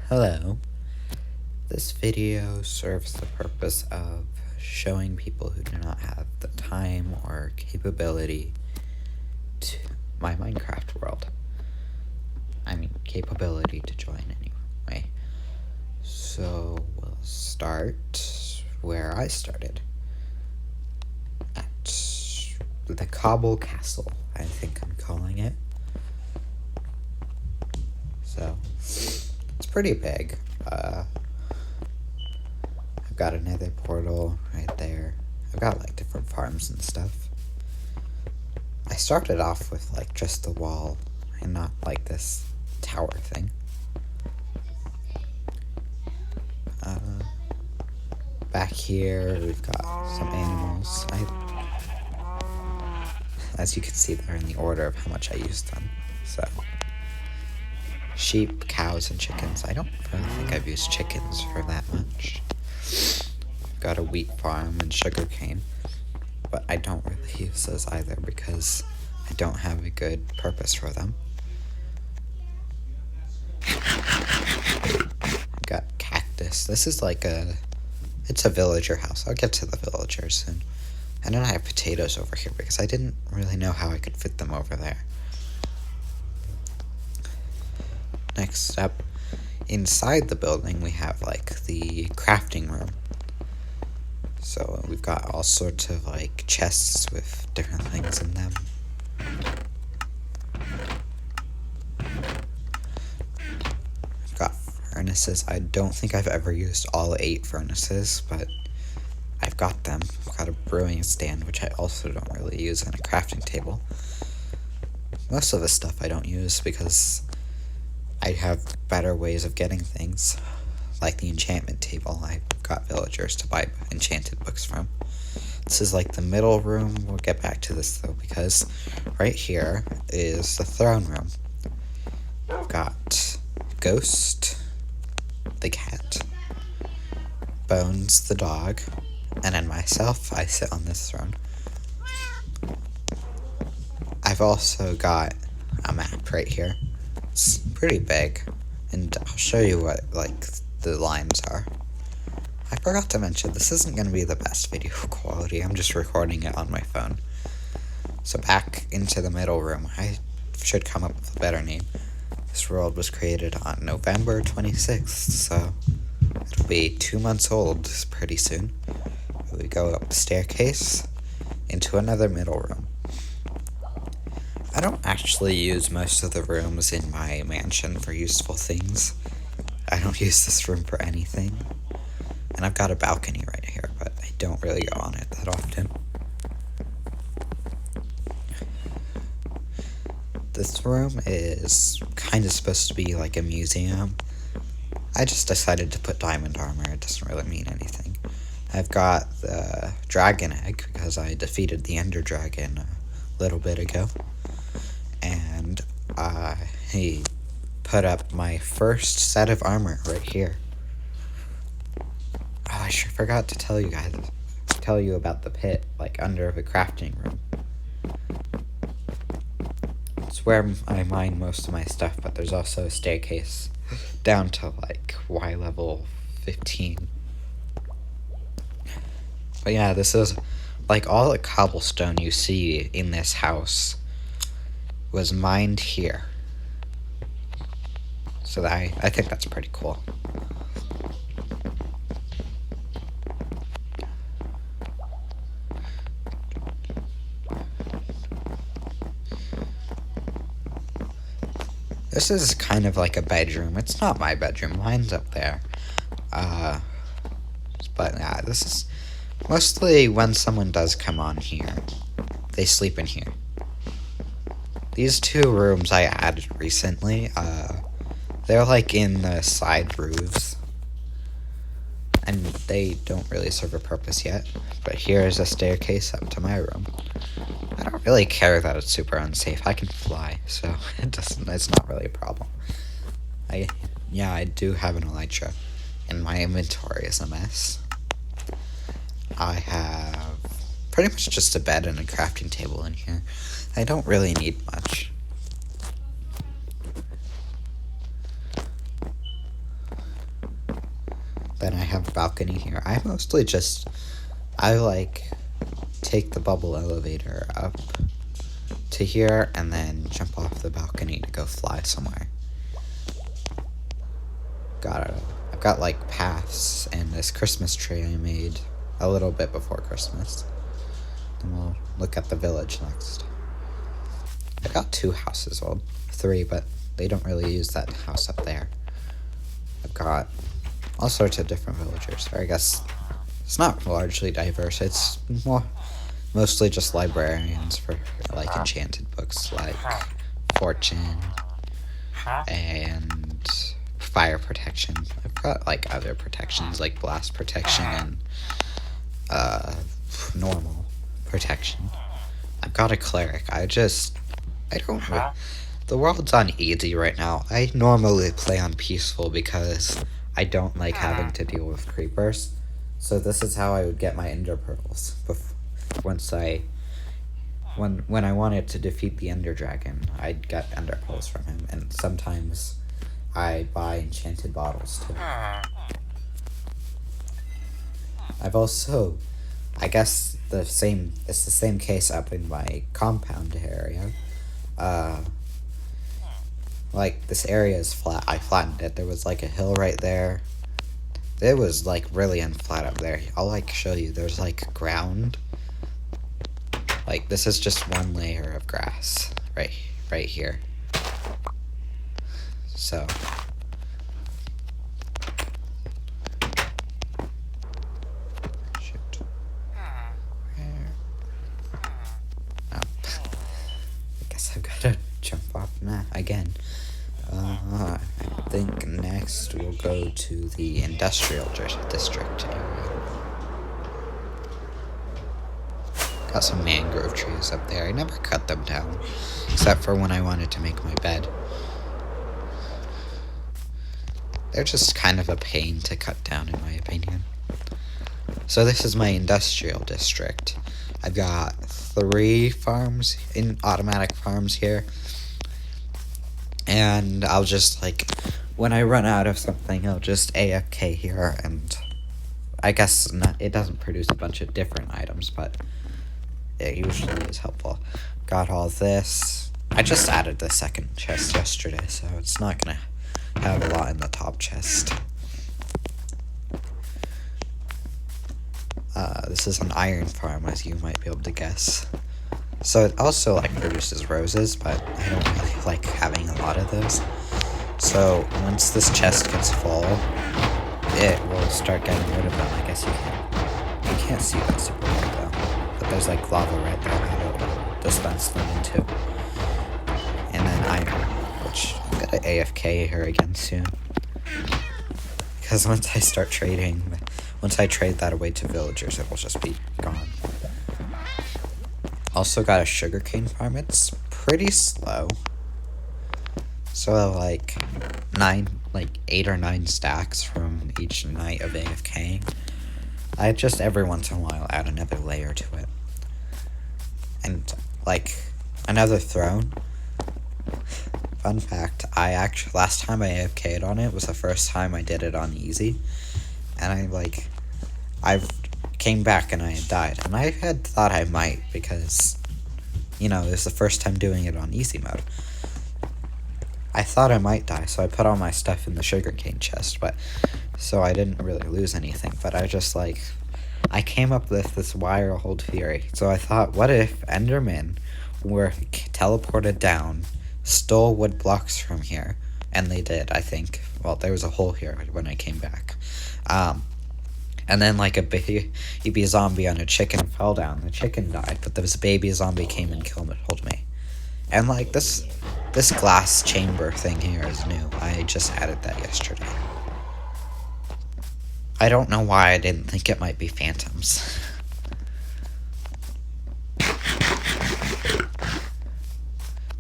Hello. This video serves the purpose of showing people who do not have the time or capability to my Minecraft world. Capability to join anyway. So we'll start where I started. At the Cobble Castle, I think I'm calling it. So it's pretty big. I've got a nether portal right there. I've got like different farms and stuff. I started off with like just the wall and not like this tower thing. Back here we've got some animals. As you can see, they're in the order of how much I used them. So sheep, cows, and chickens. I don't really think I've used chickens for that much. Got a wheat farm and sugarcane, but I don't really use those either because I don't have a good purpose for them. Got cactus. This is like it's a villager house. I'll get to the villagers soon. And then I have potatoes over here because I didn't really know how I could fit them over there. Next up, inside the building we have like the crafting room. So we've got all sorts of like chests with different things in them. We've got furnaces. I don't think I've ever used all 8 furnaces, but I've got them. I've got a brewing stand, which I also don't really use, and a crafting table. Most of the stuff I don't use because I have better ways of getting things, like the enchantment table. I've got villagers to buy enchanted books from. This is like the middle room. We'll get back to this though, because right here is the throne room. I've got Ghost, the cat, Bones, the dog, and then myself. I sit on this throne. I've also got a map right here. It's pretty big, and I'll show you what like the lines are. I forgot to mention, this isn't going to be the best video quality. I'm just recording it on my phone. So back into the middle room. I should come up with a better name. This world was created on November 26th, so it'll be 2 months old pretty soon. We go up the staircase into another middle room. I don't actually use most of the rooms in my mansion for useful things. I don't use this room for anything. And I've got a balcony right here, but I don't really go on it that often. This room is kind of supposed to be like a museum. I just decided to put diamond armor. It doesn't really mean anything. I've got the dragon egg because I defeated the ender dragon a little bit ago. And I put up my first set of armor right here. Oh, I sure forgot to tell you about the pit, like under the crafting room. It's where I mine most of my stuff, but there's also a staircase down to like Y level 15. But yeah, this is like all the cobblestone you see in this house was mined here. So I think that's pretty cool. This is kind of like a bedroom. It's not my bedroom. Mine's up there. But yeah, this is mostly when someone does come on here. They sleep in here. These 2 rooms I added recently. They're like in the side roofs. And they don't really serve a purpose yet. But here's a staircase up to my room. I don't really care that it's super unsafe. I can fly, so it's not really a problem. I do have an elytra, and my inventory is a mess. I have pretty much just a bed and a crafting table in here. I don't really need much. then I have a balcony here. I mostly just, I like take the bubble elevator up to here and then jump off the balcony to go fly somewhere. I've got like paths and this Christmas tree I made a little bit before Christmas. And we'll look at the village next. I got 2 houses, well, 3, but they don't really use that house up there. I've got all sorts of different villagers. Or I guess it's not largely diverse. It's mostly just librarians for like enchanted books like Fortune and fire protection. I've got like other protections like blast protection and normal protection. I've got a cleric. I don't. The world's on easy right now. I normally play on peaceful because I don't like having to deal with creepers. So this is how I would get my ender pearls. When I wanted to defeat the ender dragon, I'd get ender pearls from him, and sometimes I buy enchanted bottles too. I've also, I guess it's the same case up in my compound area. Like this area is flat. I flattened it. There was like a hill right there. It was like really unflat up there. I'll like show you. There's like ground. Like this is just one layer of grass right here. So shoot. I guess I've got to jump off again. I think next we'll go to the industrial district area. Got some mangrove trees up there. I never cut them down, except for when I wanted to make my bed. They're just kind of a pain to cut down, in my opinion. So this is my industrial district. I've got 3 farms, automatic farms here. And I'll just, like, when I run out of something, I'll just AFK here, and I guess it doesn't produce a bunch of different items, but it usually is helpful. Got all this. I just added the second chest yesterday, so it's not gonna have a lot in the top chest. This is an iron farm, as you might be able to guess. So it also like produces roses, but I don't really like having a lot of those. So once this chest gets full, it will start getting rid of them. I guess you can't see that super well though. But there's like lava right there that it'll dispense them into. And then iron, which I'm gonna AFK here again soon. Because once I start trading, once I trade that away to villagers, it will just be gone. Also got a sugarcane farm. It's pretty slow. So like 8 or 9 stacks from each night of AFKing. I just every once in a while add another layer to it. And like another throne. Fun fact, last time I AFK'd on it was the first time I did it on easy. And I came back and I had died. And I had thought I might because, it was the first time doing it on easy mode. I thought I might die, so I put all my stuff in the sugarcane chest, so I didn't really lose anything. But I came up with this wild theory. So I thought, what if Endermen were teleported down, stole wood blocks from here, and they did, I think. Well, there was a hole here when I came back. And then a baby zombie on a chicken fell down. The chicken died, but this baby zombie came and killed me. And this glass chamber thing here is new. I just added that yesterday. I don't know why I didn't think it might be phantoms.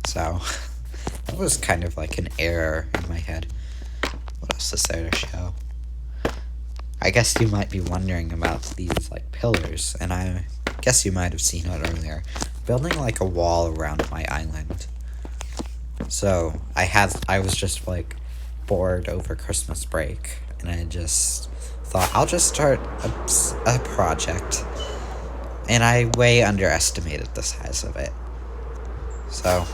So, that was kind of like an error in my head. What else is there to show? I guess you might be wondering about these pillars, and I guess you might have seen it earlier. Building a wall around my island. So I was just bored over Christmas break, and I just thought I'll just start a project, and I way underestimated the size of it. So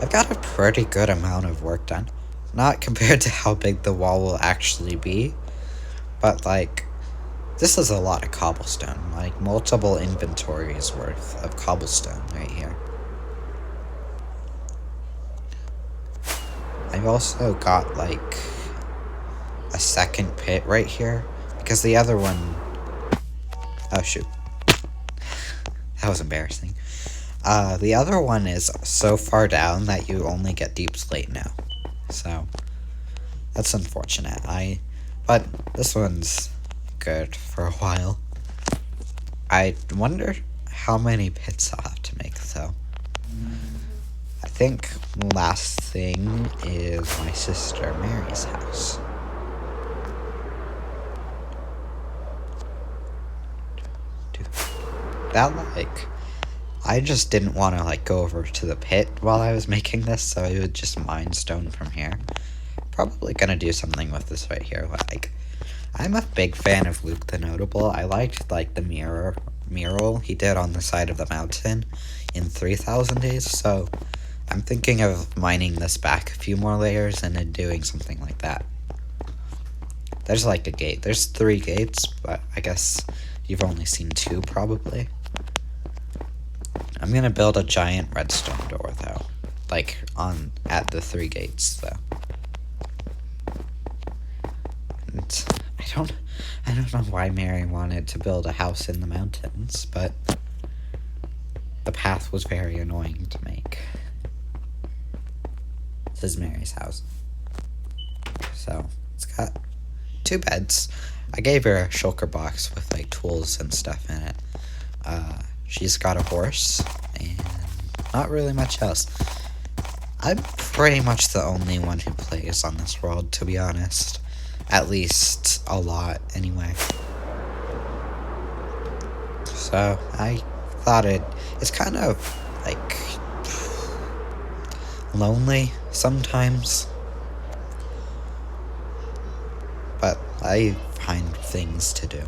I've got a pretty good amount of work done. Not compared to how big the wall will actually be, but like, this is a lot of cobblestone, like multiple inventories worth of cobblestone right here. I've also got like a second pit right here, because the other one, oh shoot, that was embarrassing. The other one is so far down that you only get deep slate now, so that's unfortunate. But this one's good for a while. I wonder how many pits I'll have to make, though. I think last thing is my sister Mary's house. That, like, I just didn't want to, like, go over to the pit while I was making this, so I would just mine stone from here. Probably gonna do something with this right here. Like, I'm a big fan of Luke the Notable. I liked, like, the mural he did on the side of the mountain in 3000 Days, so I'm thinking of mining this back a few more layers and then doing something like that. There's, like, a gate. There's 3 gates, but I guess you've only seen 2, probably. I'm gonna build a giant redstone door, though. Like, at the 3 gates, though. And I don't know why Mary wanted to build a house in the mountains, but the path was very annoying to make. This is Mary's house. So, it's got 2 beds. I gave her a shulker box with, like, tools and stuff in it. She's got a horse, and not really much else. I'm pretty much the only one who plays on this world, to be honest. At least a lot, anyway. So, I thought it's kind of, like, lonely sometimes. But I find things to do.